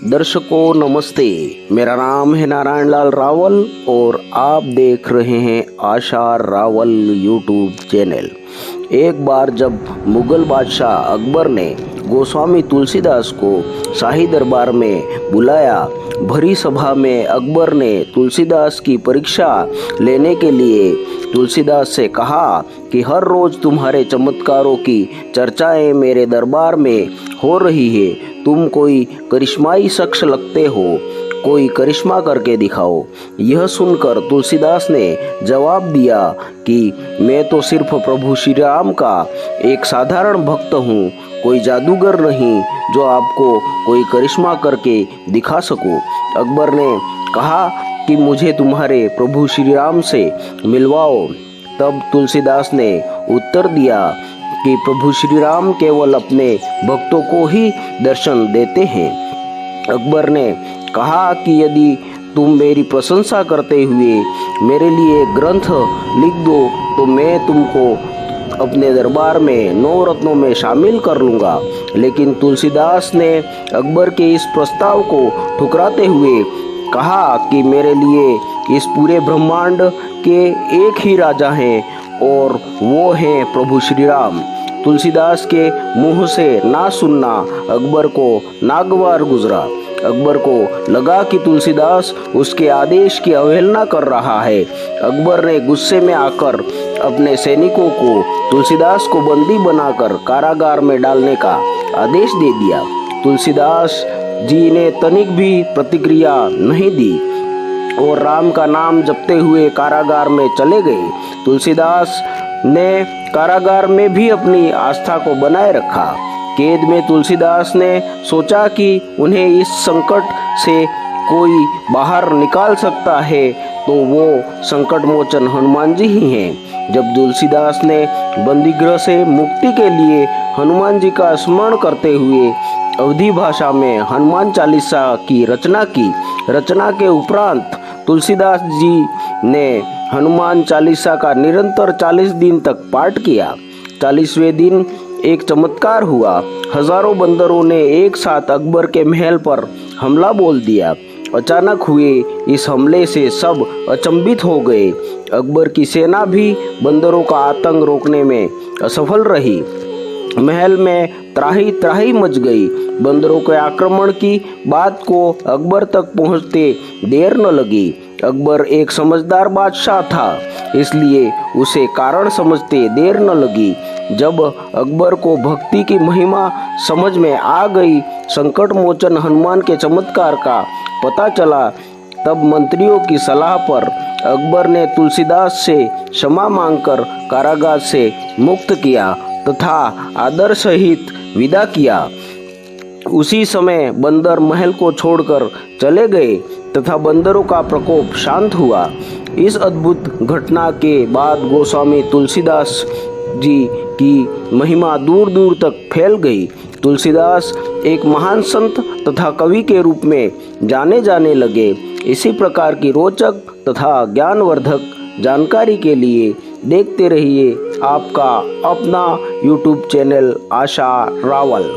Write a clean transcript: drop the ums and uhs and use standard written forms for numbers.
दर्शकों नमस्ते, मेरा नाम है नारायण लाल रावल और आप देख रहे हैं आशा रावल यूट्यूब चैनल। एक बार जब मुगल बादशाह अकबर ने गोस्वामी तुलसीदास को शाही दरबार में बुलाया, भरी सभा में अकबर ने तुलसीदास की परीक्षा लेने के लिए तुलसीदास से कहा कि हर रोज तुम्हारे चमत्कारों की चर्चाएं मेरे दरबार में हो रही है। तुम कोई करिश्माई शख्स लगते हो, कोई करिश्मा करके दिखाओ। यह सुनकर तुलसीदास ने जवाब दिया कि मैं तो सिर्फ प्रभु श्री राम का एक साधारण भक्त हूँ, कोई जादूगर नहीं जो आपको कोई करिश्मा करके दिखा सकूं। अकबर ने कहा कि मुझे तुम्हारे प्रभु श्री राम से मिलवाओ। तब तुलसीदास ने उत्तर दिया कि प्रभु श्री राम केवल अपने भक्तों को ही दर्शन देते हैं। अकबर ने कहा कि यदि तुम मेरी प्रशंसा करते हुए मेरे लिए ग्रंथ लिख दो तो मैं तुमको अपने दरबार में 9 रत्नों में शामिल कर लूँगा। लेकिन तुलसीदास ने अकबर के इस प्रस्ताव को ठुकराते हुए कहा कि मेरे लिए इस पूरे ब्रह्मांड के एक ही राजा हैं और वो हैं प्रभु श्री राम। तुलसीदास के मुंह से ना सुनना अकबर को नागवार गुजरा। अकबर को लगा कि तुलसीदास उसके आदेश की अवहेलना कर रहा है। अकबर ने गुस्से में आकर अपने सैनिकों को तुलसीदास को बंदी बनाकर कारागार में डालने का आदेश दे दिया। तुलसीदास जी ने तनिक भी प्रतिक्रिया नहीं दी और राम का नाम जपते हुए कारागार में चले गए। तुलसीदास ने कारागार में भी अपनी आस्था को बनाए रखा। कैद में तुलसीदास ने सोचा कि उन्हें इस संकट से कोई बाहर निकाल सकता है तो वो संकट मोचन हनुमान जी ही हैं। जब तुलसीदास ने बंदीगृह से मुक्ति के लिए हनुमान जी का स्मरण करते हुए अवधी भाषा में हनुमान चालीसा की रचना की, रचना के उपरांत तुलसीदास जी ने हनुमान चालीसा का निरंतर 40 दिन तक पाठ किया। 40वें दिन एक चमत्कार हुआ। हजारों बंदरों ने एक साथ अकबर के महल पर हमला बोल दिया। अचानक हुए इस हमले से सब अचंभित हो गए। अकबर की सेना भी बंदरों का आतंक रोकने में असफल रही। महल में त्राही त्राही मच गई। बंदरों के आक्रमण की बात को अकबर तक पहुंचते देर न लगी। अकबर एक समझदार बादशाह था, इसलिए उसे कारण समझते देर न लगी। जब अकबर को भक्ति की महिमा समझ में आ गई, संकट मोचन हनुमान के चमत्कार का पता चला, तब मंत्रियों की सलाह पर अकबर ने तुलसीदास से क्षमा मांगकर कारागार से मुक्त किया तथा आदर सहित विदा किया। उसी समय बंदर महल को छोड़कर चले गए तथा बंदरों का प्रकोप शांत हुआ। इस अद्भुत घटना के बाद गोस्वामी तुलसीदास जी की महिमा दूर दूर तक फैल गई। तुलसीदास एक महान संत तथा कवि के रूप में जाने जाने लगे। इसी प्रकार की रोचक तथा ज्ञानवर्धक जानकारी के लिए देखते रहिए आपका अपना YouTube चैनल आशा रावल।